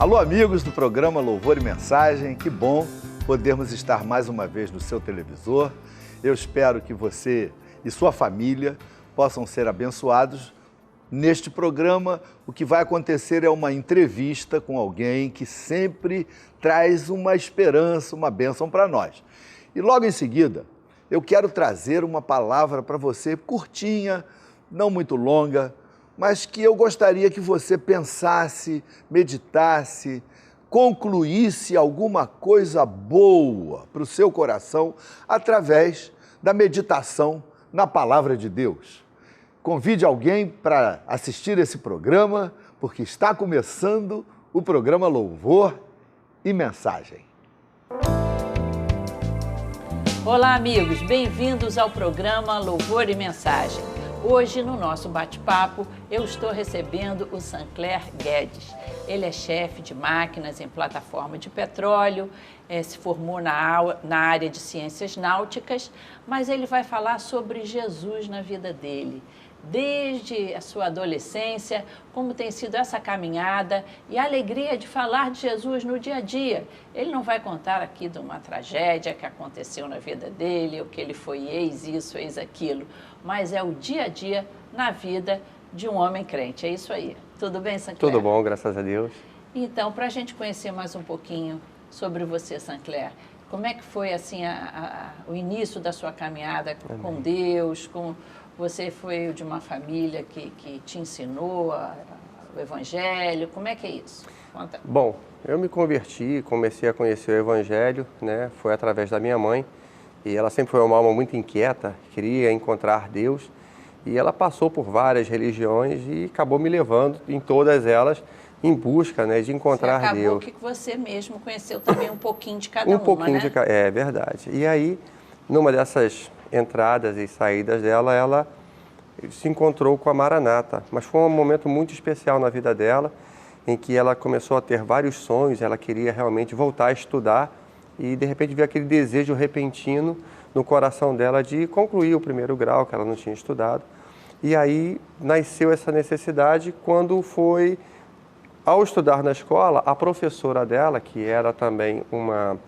Alô, amigos do programa Louvor e Mensagem, que bom podermos estar mais uma vez no seu televisor. Eu espero que você e sua família possam ser abençoados. Neste programa, o que vai acontecer é uma entrevista com alguém que sempre traz uma esperança, uma bênção para nós. E logo em seguida, eu quero trazer uma palavra para você curtinha, não muito longa, mas que eu gostaria que você pensasse, meditasse, concluísse alguma coisa boa para o seu coração através da meditação na Palavra de Deus. Convide alguém para assistir esse programa, porque está começando o programa Louvor e Mensagem. Olá, amigos, bem-vindos ao programa Louvor e Mensagem. Hoje, no nosso bate-papo, eu estou recebendo o Sancler Guedes. Ele é chefe de máquinas em plataforma de petróleo, se formou na área de ciências náuticas, mas ele vai falar sobre Jesus na vida dele. Desde a sua adolescência, como tem sido essa caminhada e a alegria de falar de Jesus no dia a dia. Ele não vai contar aqui de uma tragédia que aconteceu na vida dele, ou que ele foi ex isso, ex aquilo, mas é o dia a dia na vida de um homem crente. É isso aí. Tudo bem, Sancler? Tudo bom, graças a Deus. Então, para a gente conhecer mais um pouquinho sobre você, Sancler, como é que foi assim o início da sua caminhada com Deus, Você foi de uma família que te ensinou o Evangelho? Como é que é isso? Conta. Bom, eu me converti, comecei a conhecer o Evangelho, né? Foi através da minha mãe. E ela sempre foi uma alma muito inquieta, queria encontrar Deus. E ela passou por várias religiões e acabou me levando em todas elas em busca, né, de encontrar Deus. Acabou que você mesmo conheceu também um pouquinho de cada uma, né? É verdade. E aí, numa dessas entradas e saídas dela, ela se encontrou com a Maranata. Mas foi um momento muito especial na vida dela, em que ela começou a ter vários sonhos, ela queria realmente voltar a estudar e de repente veio aquele desejo repentino no coração dela de concluir o primeiro grau, que ela não tinha estudado. E aí nasceu essa necessidade quando foi, ao estudar na escola, a professora dela, que era também uma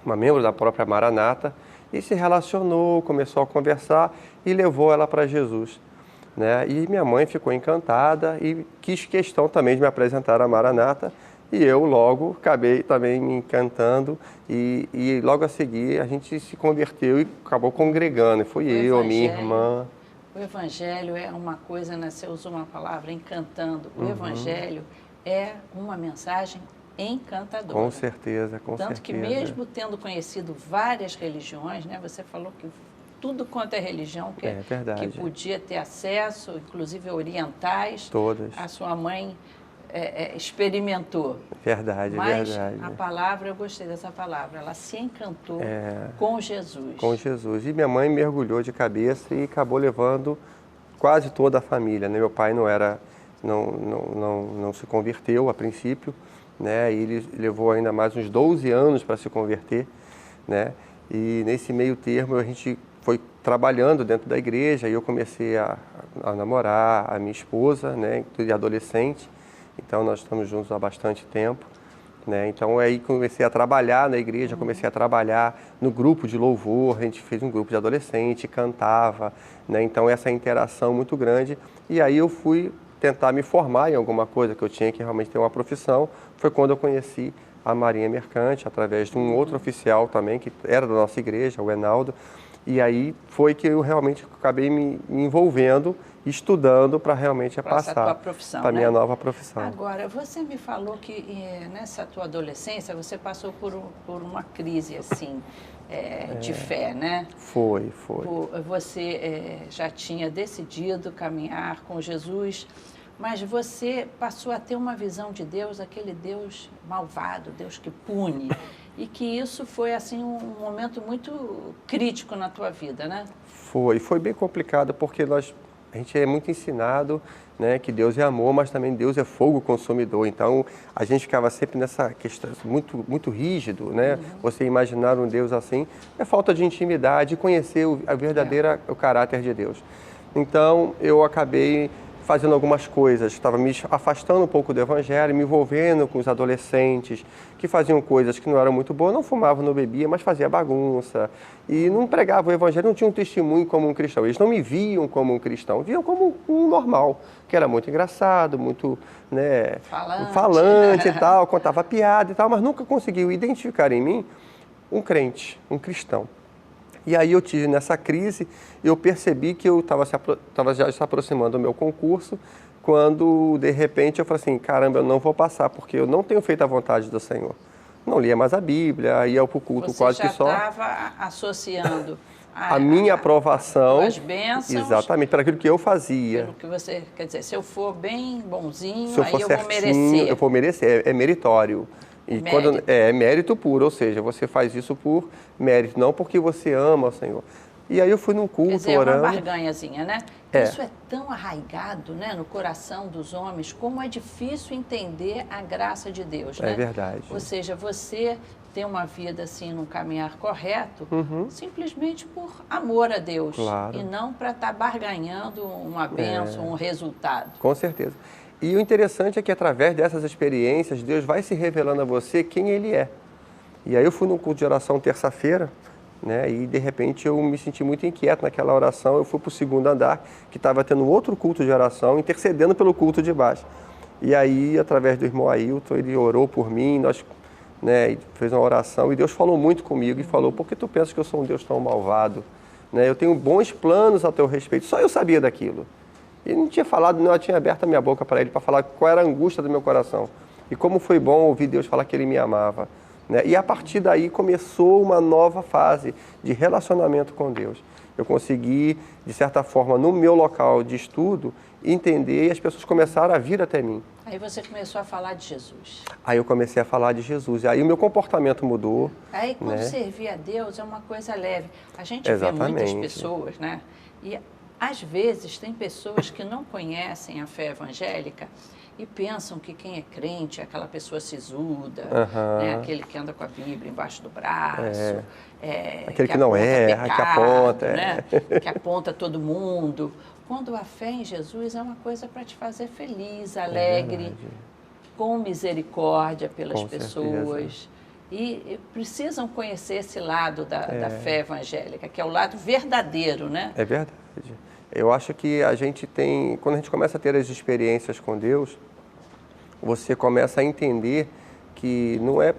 membro da própria Maranata, e se relacionou, começou a conversar e levou ela para Jesus, né? E minha mãe ficou encantada e quis questão também de me apresentar a Maranata, e eu logo acabei também me encantando e logo a seguir a gente se converteu e acabou congregando. Fui eu, minha irmã. O Evangelho é uma coisa, né? Você usou uma palavra, encantando. O Evangelho é uma mensagem encantadora. Com certeza, com certeza. Tanto que mesmo tendo conhecido várias religiões, né? Você falou que tudo quanto é religião que podia ter acesso, inclusive orientais. Todas. A sua mãe experimentou. Verdade. A palavra, eu gostei dessa palavra, ela se encantou com Jesus. Com Jesus. E minha mãe mergulhou de cabeça e acabou levando quase toda a família, né? Meu pai não se converteu a princípio, né? E ele levou ainda mais uns 12 anos para se converter, né? E nesse meio termo a gente foi trabalhando dentro da igreja e eu comecei a namorar a minha esposa, né? De adolescente. Então nós estamos juntos há bastante tempo, né? Então aí comecei a trabalhar na igreja, comecei a trabalhar no grupo de louvor, a gente fez um grupo de adolescente, cantava, né? Então essa interação muito grande. E aí eu fui tentar me formar em alguma coisa que eu tinha que realmente ter uma profissão. Foi quando eu conheci a Marinha Mercante, através de um outro oficial também, que era da nossa igreja, o Enaldo. E aí foi que eu realmente acabei me envolvendo, estudando para realmente passar para a minha nova profissão. Agora, você me falou que nessa tua adolescência você passou por uma crise assim, de fé, né? Foi. Você já tinha decidido caminhar com Jesus, mas você passou a ter uma visão de Deus, aquele Deus malvado, Deus que pune, e que isso foi assim um momento muito crítico na tua vida, né? Foi bem complicado porque a gente é muito ensinado, né, que Deus é amor, mas também Deus é fogo consumidor. Então, a gente ficava sempre nessa questão muito, muito rígido, né? Você imaginar um Deus assim é falta de intimidade, conhecer o caráter de Deus. Então, eu acabei fazendo algumas coisas, estava me afastando um pouco do evangelho, me envolvendo com os adolescentes que faziam coisas que não eram muito boas, não fumava, não bebia, mas fazia bagunça e não pregava o evangelho, não tinha um testemunho como um cristão. Eles não me viam como um cristão, viam como um normal, que era muito engraçado, muito, né, falante e tal, contava piada e tal, mas nunca conseguiu identificar em mim um crente, um cristão. E aí eu tive nessa crise, eu percebi que eu estava já se aproximando do meu concurso, quando de repente eu falei assim, caramba, eu não vou passar, porque eu não tenho feito a vontade do Senhor. Não lia mais a Bíblia, ia para o culto quase que só. Você já estava associando a minha aprovação, as bênçãos, exatamente, para aquilo que eu fazia. Pelo que você, quer dizer, se eu for bem bonzinho, se eu for aí certinho, eu vou merecer. Eu vou merecer, é meritório. E mérito. Quando é mérito puro, ou seja, você faz isso por mérito, não porque você ama o Senhor. E aí eu fui num culto, quer dizer, orando. É uma barganhazinha, né? É. Isso é tão arraigado, né, no coração dos homens, como é difícil entender a graça de Deus, né? É verdade. Ou seja, você tem uma vida assim, num caminhar correto, simplesmente por amor a Deus. Claro. E não para estar barganhando uma bênção, um resultado. Com certeza. E o interessante é que através dessas experiências, Deus vai se revelando a você quem Ele é. E aí eu fui num culto de oração terça-feira, né, e de repente eu me senti muito inquieto naquela oração. Eu fui para o segundo andar, que estava tendo outro culto de oração, intercedendo pelo culto de baixo. E aí, através do irmão Ailton, ele orou por mim, nós, né, fez uma oração, e Deus falou muito comigo e falou, por que tu pensas que eu sou um Deus tão malvado? Né, eu tenho bons planos a teu respeito, só eu sabia daquilo. E não tinha falado, não, eu tinha aberto a minha boca para ele, para falar qual era a angústia do meu coração. E como foi bom ouvir Deus falar que Ele me amava. Né? E a partir daí começou uma nova fase de relacionamento com Deus. Eu consegui, de certa forma, no meu local de estudo, entender e as pessoas começaram a vir até mim. Aí você começou a falar de Jesus. Aí eu comecei a falar de Jesus. E aí o meu comportamento mudou. Aí quando né? servir a Deus é uma coisa leve. A gente Exatamente. vê muitas pessoas, né? E às vezes tem pessoas que não conhecem a fé evangélica e pensam que quem é crente é aquela pessoa sisuda, né? Aquele que anda com a Bíblia embaixo do braço, aquele que não erra, que aponta, né? Que aponta todo mundo. Quando a fé em Jesus é uma coisa para te fazer feliz, alegre, com misericórdia pelas pessoas. E precisam conhecer esse lado da fé evangélica, que é o lado verdadeiro, né? É verdade. Eu acho que a gente tem, quando a gente começa a ter as experiências com Deus, você começa a entender que não é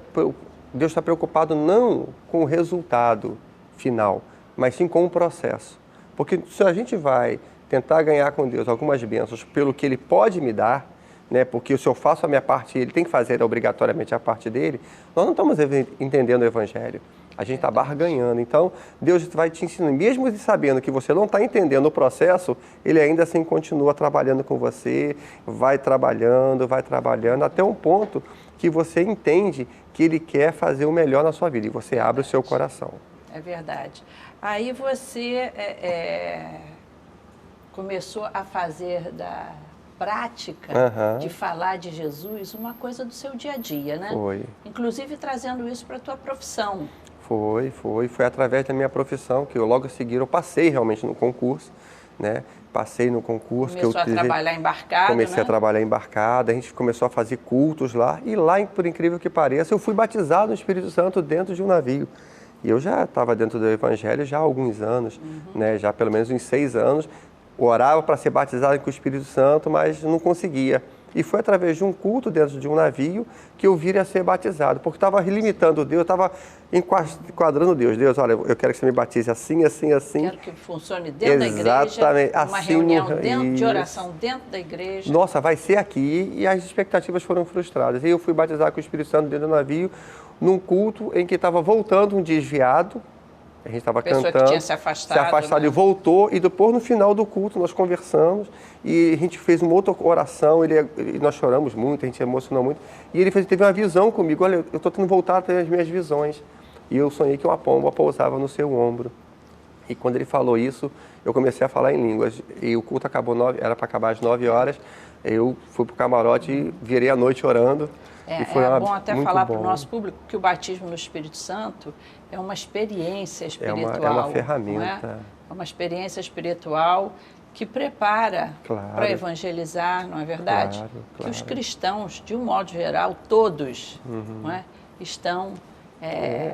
Deus está preocupado não com o resultado final, mas sim com o processo. Porque se a gente vai tentar ganhar com Deus algumas bênçãos pelo que Ele pode me dar, né, porque se eu faço a minha parte, Ele tem que fazer obrigatoriamente a parte dele, nós não estamos entendendo o Evangelho. A gente está barganhando. Então, Deus vai te ensinando. Mesmo sabendo que você não está entendendo o processo, Ele ainda assim continua trabalhando com você, vai trabalhando, até um ponto que você entende que Ele quer fazer o melhor na sua vida. E você abre o seu coração. É verdade. Aí você começou a fazer da prática de falar de Jesus uma coisa do seu dia a dia, né? Foi. Inclusive trazendo isso para a tua profissão. Foi através da minha profissão que eu logo a seguir eu passei realmente no concurso, né? Passei no concurso. Começou a trabalhar embarcado, Comecei né? a trabalhar embarcado, a gente começou a fazer cultos lá e lá, por incrível que pareça, eu fui batizado no Espírito Santo dentro de um navio. E eu já estava dentro do Evangelho já há alguns anos, né? Já pelo menos uns 6 anos, orava para ser batizado com o Espírito Santo, mas não conseguia. E foi através de um culto dentro de um navio que eu viria a ser batizado, porque estava limitando Deus, estava enquadrando Deus. Deus, olha, eu quero que você me batize assim, assim, assim. Quero que funcione dentro da igreja, uma assim, reunião dentro de oração dentro da igreja. Nossa, vai ser aqui, e as expectativas foram frustradas. E eu fui batizado com o Espírito Santo dentro do navio, num culto em que estava voltando um desviado. A gente estava cantando, que tinha se afastado, né? E voltou, e depois no final do culto nós conversamos e a gente fez uma outra oração, nós choramos muito, a gente emocionou muito, e ele teve uma visão comigo, olha, eu estou tendo voltado a ter as minhas visões, e eu sonhei que uma pomba pousava no seu ombro. E quando ele falou isso, eu comecei a falar em línguas, e o culto acabou era para acabar às 9 horas, eu fui para o camarote e virei a noite orando. É bom até falar para o nosso público que o batismo no Espírito Santo é uma experiência espiritual. É uma ferramenta. É uma experiência espiritual que prepara Claro. para evangelizar, não é verdade? Claro, Que os claro. cristãos, de um modo geral, todos, não é? Estão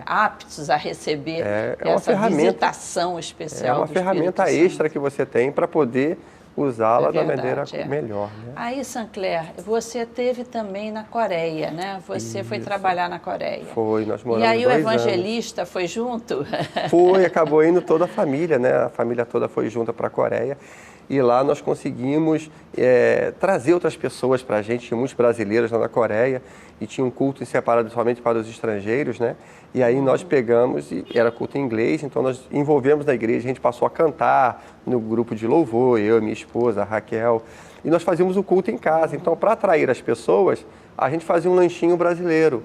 aptos a receber É uma essa ferramenta. visitação É especial uma do Espírito ferramenta Santo. extra que você tem para poder usá-la da maneira verdade, melhor, né? Aí, Sancler, você teve também na Coreia, né? Você foi Isso. trabalhar na Coreia. Foi, nós E moramos aí o 2 anos. evangelista foi junto? Foi, acabou indo toda a família, né? A família toda foi junta para a Coreia. E lá nós conseguimos trazer outras pessoas para a gente. Tinha muitos brasileiros lá na Coreia e tinha um culto separado somente para os estrangeiros, né? E aí nós pegamos, e era culto em inglês, então nós envolvemos na igreja, a gente passou a cantar no grupo de louvor, eu, minha esposa, a Raquel, e nós fazíamos o culto em casa. Então, para atrair as pessoas, a gente fazia um lanchinho brasileiro.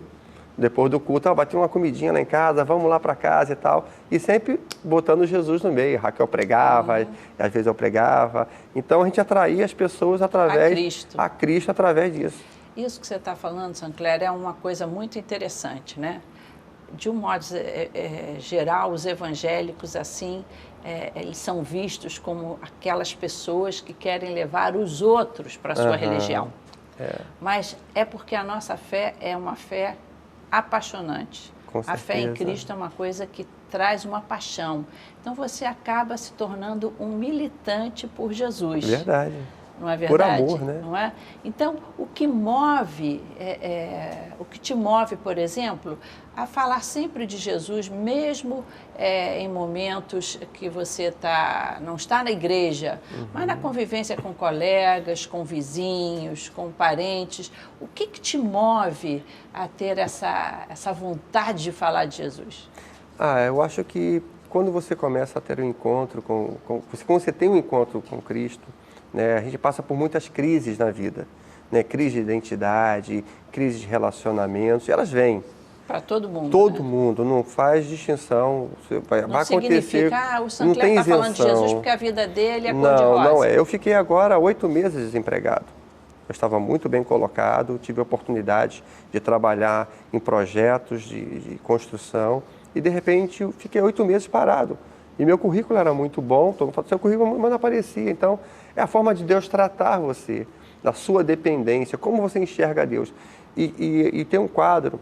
Depois do culto, batia uma comidinha lá em casa, vamos lá para casa e tal. E sempre botando Jesus no meio. A Raquel pregava, às vezes eu pregava. Então a gente atraía as pessoas através a Cristo através disso. Isso que você está falando, Sancler, é uma coisa muito interessante, né? De um modo geral, os evangélicos, assim, eles são vistos como aquelas pessoas que querem levar os outros para a sua religião. Mas é porque a nossa fé é uma fé apaixonante. A fé em Cristo é uma coisa que traz uma paixão. Então você acaba se tornando um militante por Jesus. Verdade. Não é verdade? Por amor, né? Não é? Então, o que move, o que te move, por exemplo, a falar sempre de Jesus, mesmo em momentos que você não está na igreja, mas na convivência com colegas, com vizinhos, com parentes, o que te move a ter essa vontade de falar de Jesus? Eu acho que quando você começa a ter um encontro quando você tem um encontro com Cristo, né, a gente passa por muitas crises na vida, né, crise de identidade, crise de relacionamentos, e elas vêm. Para todo mundo. Todo né? mundo, não faz distinção. Vai acontecer. O Sancler está falando de Jesus porque a vida dele é cor-de-rosa. Não é. Eu fiquei agora 8 meses desempregado. Eu estava muito bem colocado, tive a oportunidade de trabalhar em projetos de construção e, de repente, eu fiquei 8 meses parado. E meu currículo era muito bom, todo mundo falou, seu currículo mas não aparecia. Então, é a forma de Deus tratar você, da sua dependência, como você enxerga Deus. E tem um quadro,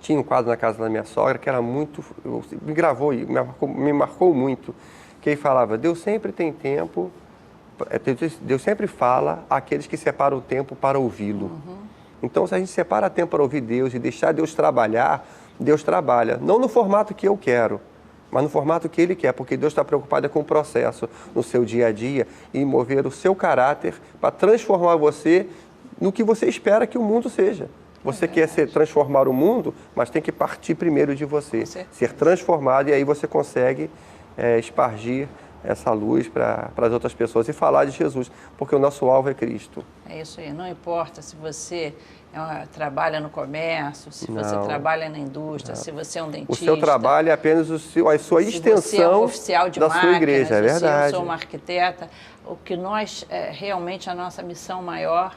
tinha um quadro na casa da minha sogra que era muito, me gravou e me marcou muito, que ele falava, Deus sempre tem tempo, Deus sempre fala àqueles que separam o tempo para ouvi-lo. Então, se a gente separa tempo para ouvir Deus e deixar Deus trabalhar, Deus trabalha, não no formato que eu quero, mas no formato que Ele quer, porque Deus está preocupado com o processo no seu dia a dia e mover o seu caráter para transformar você no que você espera que o mundo seja. Você quer transformar o mundo, mas tem que partir primeiro de você, ser transformado, e aí você consegue espargir essa luz para as outras pessoas e falar de Jesus, porque o nosso alvo é Cristo. É isso aí, não importa se você trabalha no comércio, se você trabalha na indústria, se você é um dentista. O seu trabalho é apenas a sua extensão você é um oficial de da máquinas, sua igreja, é verdade. Se eu sou uma arquiteta, o que nós, realmente, a nossa missão maior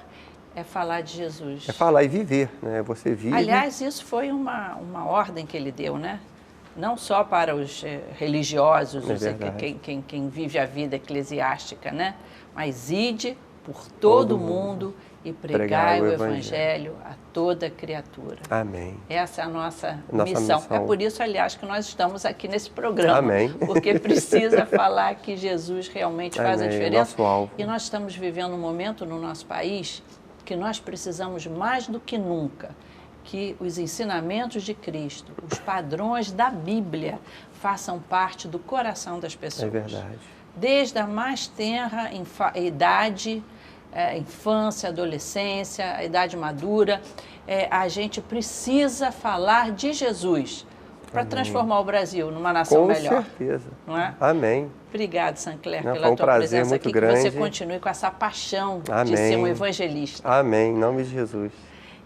é falar de Jesus. É falar e viver, né? Você vive. Aliás, isso foi uma ordem que ele deu, né? Não só para os religiosos, quem vive a vida eclesiástica, né? Mas ide por todo mundo e pregai o Evangelho a toda criatura. Amém. Essa é a nossa missão. É por isso, aliás, que nós estamos aqui nesse programa. Amém. Porque precisa falar que Jesus realmente faz a diferença. Nosso alvo. E nós estamos vivendo um momento no nosso país que nós precisamos mais do que nunca que os ensinamentos de Cristo, os padrões da Bíblia, façam parte do coração das pessoas. É verdade. Desde a mais tenra idade, infância, adolescência, a idade madura, a gente precisa falar de Jesus para transformar o Brasil numa nação melhor. Com certeza. Não é? Amém. Obrigado, Sancler, Foi pela um tua prazer presença muito aqui, grande. que você continue com essa paixão de Amém. ser um evangelista. Amém, em nome de Jesus.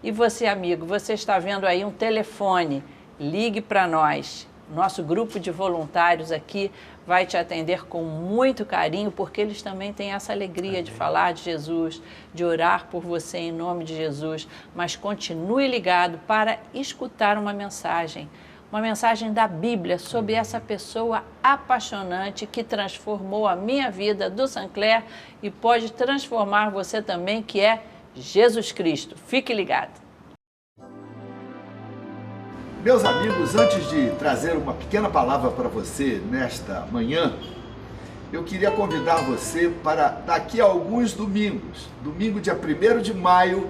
E você, amigo, você está vendo aí um telefone, ligue para nós. Nosso grupo de voluntários aqui vai te atender com muito carinho, porque eles também têm essa alegria de falar de Jesus, de orar por você em nome de Jesus. Mas continue ligado para escutar uma mensagem uma mensagem da Bíblia sobre essa pessoa apaixonante que transformou a minha vida, do Sancler, e pode transformar você também, que é Jesus Cristo. Fique ligado. Meus amigos, antes de trazer uma pequena palavra para você nesta manhã, eu queria convidar você para daqui a alguns domingos, domingo dia 1º de maio,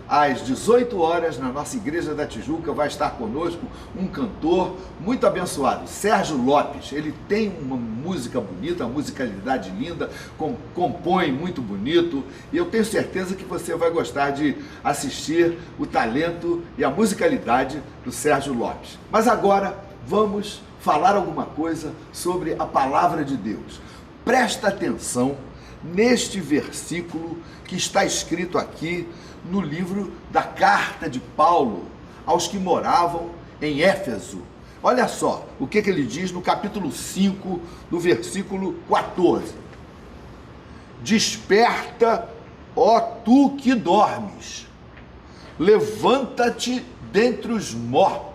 às 18 horas, na nossa Igreja da Tijuca, vai estar conosco um cantor muito abençoado, Sérgio Lopes. Ele tem uma música bonita, uma musicalidade linda, compõe muito bonito, e eu tenho certeza que você vai gostar de assistir o talento e a musicalidade do Sérgio Lopes. Mas agora vamos falar alguma coisa sobre a palavra de Deus. Presta atenção neste versículo que está escrito aqui no livro da carta de Paulo aos que moravam em Éfeso. Olha só o que ele diz no capítulo 5, do versículo 14. Desperta, ó tu que dormes, levanta-te dentre os mortos,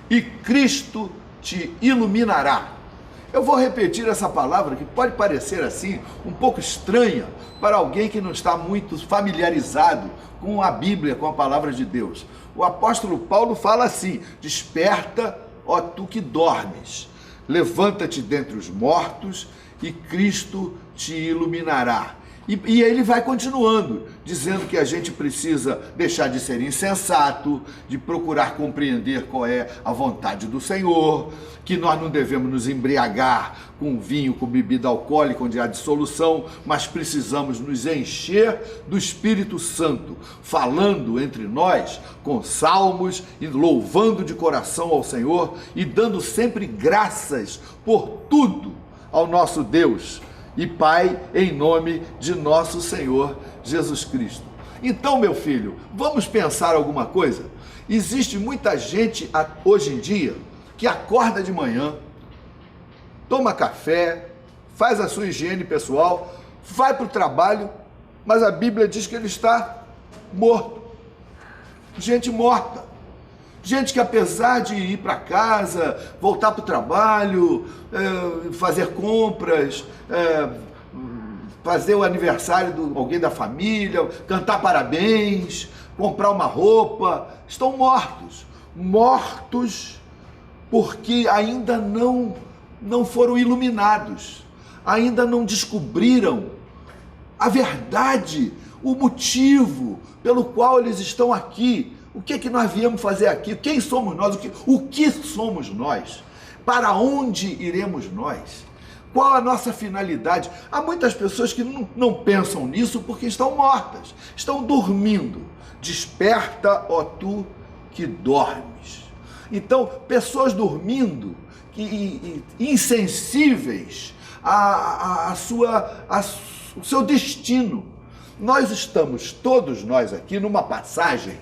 e Cristo te iluminará. Eu vou repetir essa palavra que pode parecer assim um pouco estranha para alguém que não está muito familiarizado com a Bíblia, com a palavra de Deus. O apóstolo Paulo fala assim: desperta, ó tu que dormes, levanta-te dentre os mortos e Cristo te iluminará. E ele vai continuando, dizendo que a gente precisa deixar de ser insensato, de procurar compreender qual é a vontade do Senhor, que nós não devemos nos embriagar com vinho, com bebida alcoólica, onde há dissolução, mas precisamos nos encher do Espírito Santo, falando entre nós com salmos e louvando de coração ao Senhor e dando sempre graças por tudo ao nosso Deus e Pai, em nome de nosso Senhor Jesus Cristo. Então, meu filho, vamos pensar alguma coisa? Existe muita gente hoje em dia que acorda de manhã, toma café, faz a sua higiene pessoal, vai para o trabalho, mas a Bíblia diz que ele está morto. Gente morta. Gente que, apesar de ir para casa, voltar para o trabalho, fazer compras, fazer o aniversário de alguém da família, cantar parabéns, comprar uma roupa, estão mortos. Mortos porque ainda não foram iluminados, ainda não descobriram a verdade, o motivo pelo qual eles estão aqui. O que é que nós viemos fazer aqui? Quem somos nós? O que somos nós? Para onde iremos nós? Qual a nossa finalidade? Há muitas pessoas que não pensam nisso porque estão mortas, estão dormindo. Desperta, ó tu que dormes. Então, pessoas dormindo, insensíveis ao seu destino. Nós estamos, todos nós aqui, numa passagem.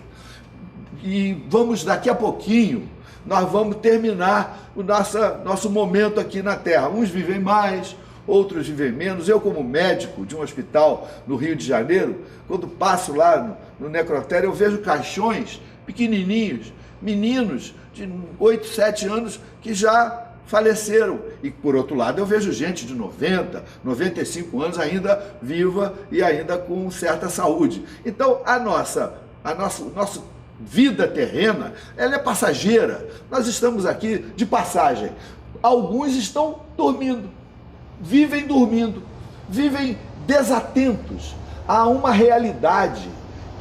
E vamos, daqui a pouquinho, nós vamos terminar o nosso momento aqui na Terra. Uns vivem mais, outros vivem menos. Eu, como médico de um hospital no Rio de Janeiro, quando passo lá no necrotério, eu vejo caixões pequenininhos, meninos de 8, 7 anos que já faleceram. E, por outro lado, eu vejo gente de 90, 95 anos ainda viva e ainda com certa saúde. Então, a nossa vida terrena, ela é passageira. Nós estamos aqui de passagem. Alguns estão dormindo, vivem dormindo, vivem desatentos a uma realidade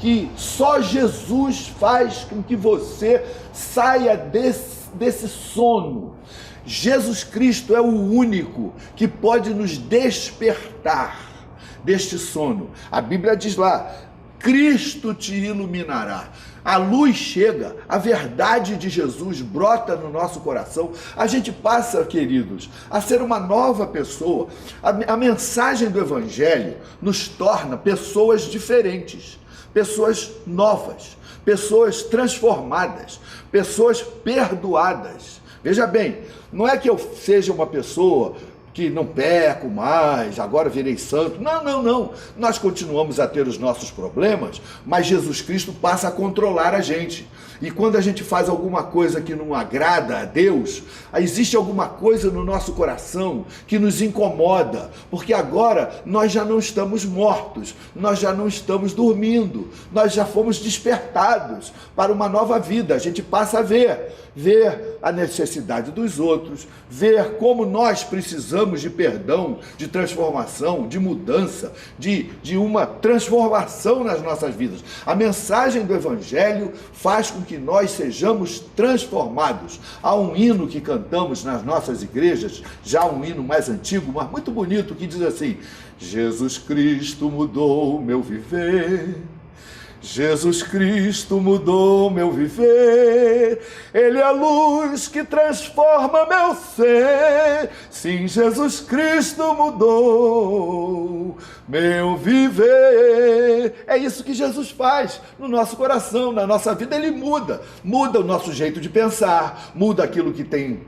que só Jesus faz com que você saia desse sono. Jesus Cristo é o único que pode nos despertar deste sono. A Bíblia diz lá: Cristo te iluminará. A luz chega, a verdade de Jesus brota no nosso coração. A gente passa, queridos, a ser uma nova pessoa. A mensagem do Evangelho nos torna pessoas diferentes, pessoas novas, pessoas transformadas, pessoas perdoadas. Veja bem, não é que eu seja uma pessoa que não peco mais, agora virei santo. Não, não, não. Nós continuamos a ter os nossos problemas, mas Jesus Cristo passa a controlar a gente. E quando a gente faz alguma coisa que não agrada a Deus, existe alguma coisa no nosso coração que nos incomoda, porque agora nós já não estamos mortos, nós já não estamos dormindo, nós já fomos despertados para uma nova vida. A gente passa a ver a necessidade dos outros, ver como nós precisamos de perdão, de transformação, de mudança, de uma transformação nas nossas vidas. A mensagem do Evangelho faz com que nós sejamos transformados. Há um hino que cantamos nas nossas igrejas, já um hino mais antigo, mas muito bonito, que diz assim: Jesus Cristo mudou o meu viver, Jesus Cristo mudou meu viver, Ele é a luz que transforma meu ser. Sim, Jesus Cristo mudou meu viver. É isso que Jesus faz no nosso coração, na nossa vida. Ele muda o nosso jeito de pensar, muda aquilo que tem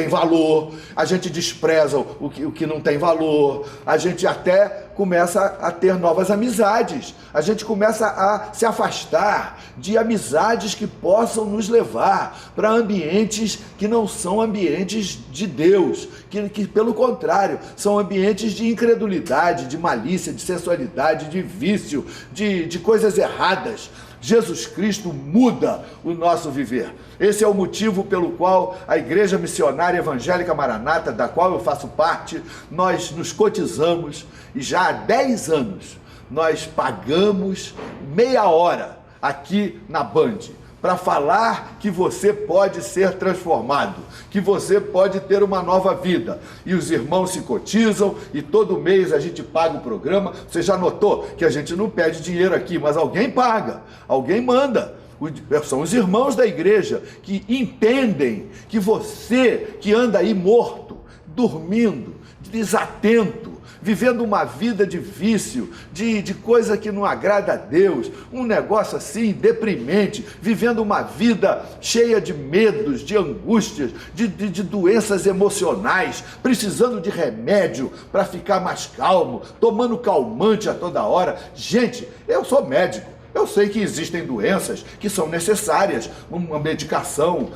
valor, a gente despreza o que não tem valor, a gente até começa a ter novas amizades, a gente começa a se afastar de amizades que possam nos levar para ambientes que não são ambientes de Deus, que pelo contrário, são ambientes de incredulidade, de malícia, de sensualidade, de vício, de coisas erradas. Jesus Cristo muda o nosso viver. Esse é o motivo pelo qual a Igreja Missionária Evangélica Maranata, da qual eu faço parte, nós nos cotizamos e já há 10 anos nós pagamos meia hora aqui na Band para falar que você pode ser transformado, que você pode ter uma nova vida. E os irmãos se cotizam e todo mês a gente paga o programa. Você já notou que a gente não pede dinheiro aqui, mas alguém paga, alguém manda. São os irmãos da igreja que entendem que você que anda aí morto, dormindo, desatento, vivendo uma vida de vício, de coisa que não agrada a Deus, um negócio assim deprimente, vivendo uma vida cheia de medos, de angústias, de doenças emocionais, precisando de remédio para ficar mais calmo, tomando calmante a toda hora. Gente, eu sou médico. Eu sei que existem doenças que são necessárias, uma medicação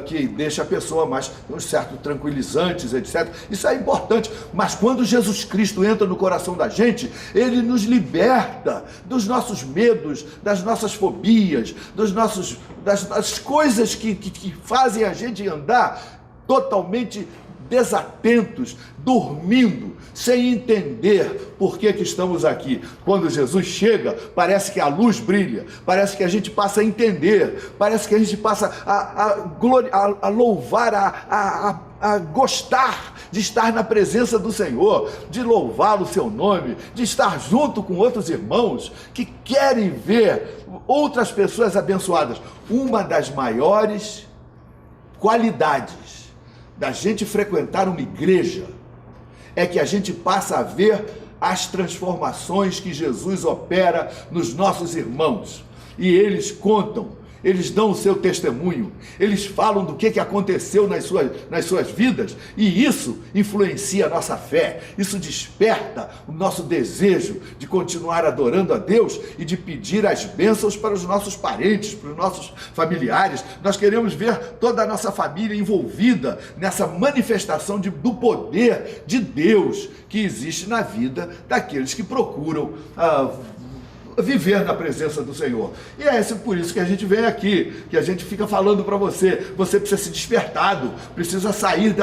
que deixa a pessoa mais, uns certos tranquilizantes, etc. Isso é importante, mas quando Jesus Cristo entra no coração da gente, Ele nos liberta dos nossos medos, das nossas fobias, das coisas que fazem a gente andar totalmente desatentos, dormindo, sem entender por que estamos aqui. Quando Jesus chega, parece que a luz brilha, parece que a gente passa a entender, parece que a gente passa a louvar, a gostar de estar na presença do Senhor, de louvar o seu nome, de estar junto com outros irmãos que querem ver outras pessoas abençoadas. Uma das maiores qualidades da gente frequentar uma igreja é que a gente passa a ver as transformações que Jesus opera nos nossos irmãos. E eles contam, eles dão o seu testemunho, eles falam do que aconteceu nas suas vidas, e isso influencia a nossa fé, isso desperta o nosso desejo de continuar adorando a Deus e de pedir as bênçãos para os nossos parentes, para os nossos familiares. Nós queremos ver toda a nossa família envolvida nessa manifestação do poder de Deus que existe na vida daqueles que procuram viver na presença do Senhor. E é por isso que a gente vem aqui, que a gente fica falando para você precisa ser despertado, precisa sair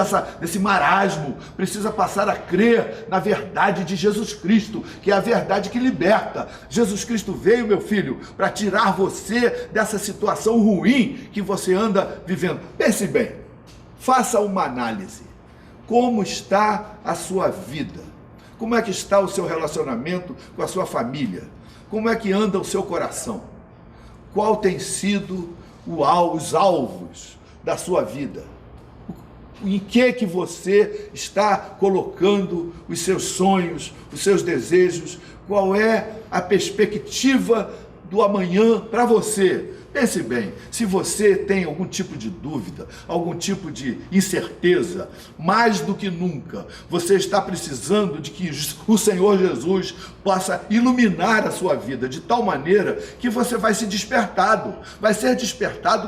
desse marasmo, precisa passar a crer na verdade de Jesus Cristo, que é a verdade que liberta. Jesus Cristo veio, meu filho, para tirar você dessa situação ruim que você anda vivendo. Pense bem, faça uma análise. Como está a sua vida? Como é que está o seu relacionamento com a sua família? Como é que anda o seu coração? Qual tem sido os alvos da sua vida? Em que você está colocando os seus sonhos, os seus desejos? Qual é a perspectiva do amanhã para você? Pense bem, se você tem algum tipo de dúvida, algum tipo de incerteza, mais do que nunca, você está precisando de que o Senhor Jesus possa iluminar a sua vida de tal maneira que você vai ser despertado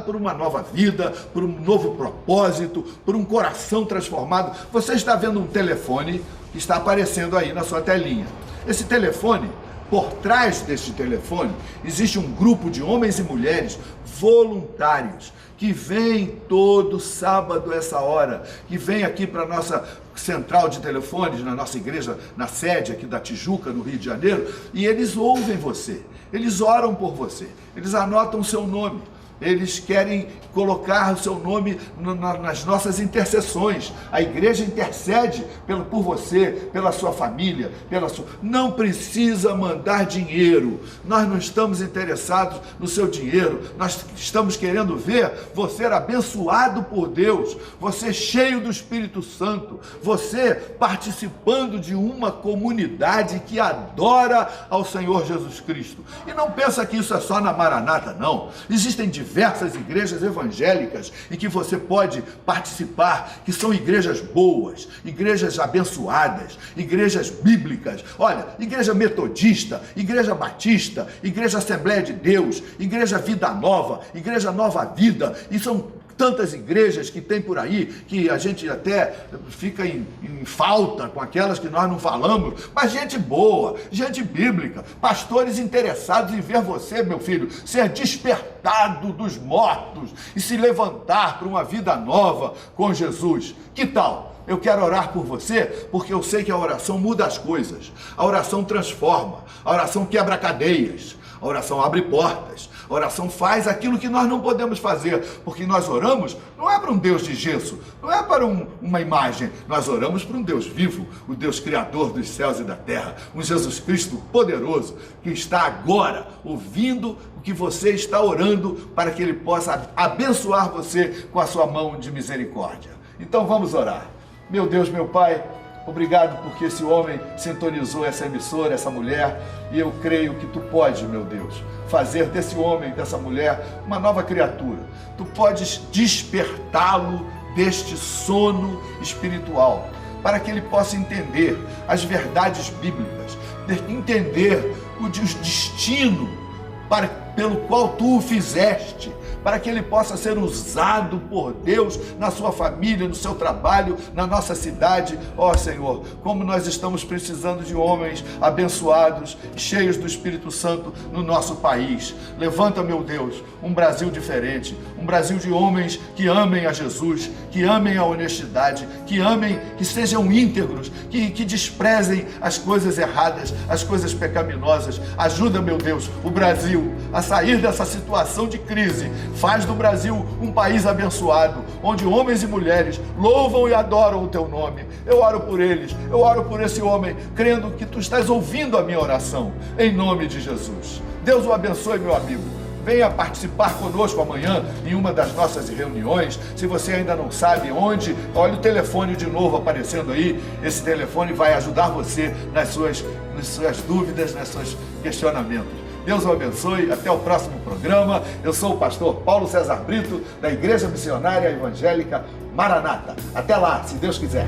por uma nova vida, por um novo propósito, por um coração transformado. Você está vendo um telefone que está aparecendo aí na sua telinha. Esse telefone, por trás deste telefone, existe um grupo de homens e mulheres voluntários que vêm todo sábado essa hora, que vêm aqui para a nossa central de telefones, na nossa igreja, na sede aqui da Tijuca, no Rio de Janeiro, e eles ouvem você, eles oram por você, eles anotam o seu nome. Eles querem colocar o seu nome nas nossas intercessões. A igreja intercede por você, pela sua família, Não precisa mandar dinheiro. Nós não estamos interessados no seu dinheiro. Nós estamos querendo ver você abençoado por Deus, você cheio do Espírito Santo, você participando de uma comunidade que adora ao Senhor Jesus Cristo. E não pensa que isso é só na Maranata, não. Existem diversas igrejas evangélicas em que você pode participar, que são igrejas boas, igrejas abençoadas, igrejas bíblicas. Olha, igreja metodista, igreja batista, igreja Assembleia de Deus, igreja Vida Nova, igreja Nova Vida, e são tantas igrejas que tem por aí, que a gente até fica em falta com aquelas que nós não falamos, mas gente boa, gente bíblica, pastores interessados em ver você, meu filho, ser despertado dos mortos e se levantar para uma vida nova com Jesus. Que tal? Eu quero orar por você, porque eu sei que a oração muda as coisas, a oração transforma, a oração quebra cadeias, a oração abre portas, a oração faz aquilo que nós não podemos fazer, porque nós oramos não é para um Deus de gesso, não é para uma imagem, nós oramos para um Deus vivo, o Deus criador dos céus e da terra, um Jesus Cristo poderoso, que está agora ouvindo o que você está orando, para que Ele possa abençoar você com a sua mão de misericórdia. Então vamos orar. Meu Deus, meu Pai, obrigado porque esse homem sintonizou essa emissora, essa mulher, e eu creio que Tu podes, meu Deus, fazer desse homem, dessa mulher, uma nova criatura. Tu podes despertá-lo deste sono espiritual, para que ele possa entender as verdades bíblicas, entender o destino pelo qual Tu o fizeste, para que ele possa ser usado por Deus na sua família, no seu trabalho, na nossa cidade. Ó Senhor, como nós estamos precisando de homens abençoados, cheios do Espírito Santo no nosso país. Levanta, meu Deus, um Brasil diferente, um Brasil de homens que amem a Jesus, que amem a honestidade, que amem, que sejam íntegros, que desprezem as coisas erradas, as coisas pecaminosas. Ajuda, meu Deus, o Brasil a sair dessa situação de crise. Faz do Brasil um país abençoado, onde homens e mulheres louvam e adoram o Teu nome. Eu oro por eles, eu oro por esse homem, crendo que Tu estás ouvindo a minha oração, em nome de Jesus. Deus o abençoe, meu amigo. Venha participar conosco amanhã em uma das nossas reuniões. Se você ainda não sabe onde, olha o telefone de novo aparecendo aí. Esse telefone vai ajudar você nas suas dúvidas, nos seus questionamentos. Deus o abençoe, até o próximo programa. Eu sou o pastor Paulo César Brito, da Igreja Missionária Evangélica Maranata. Até lá, se Deus quiser.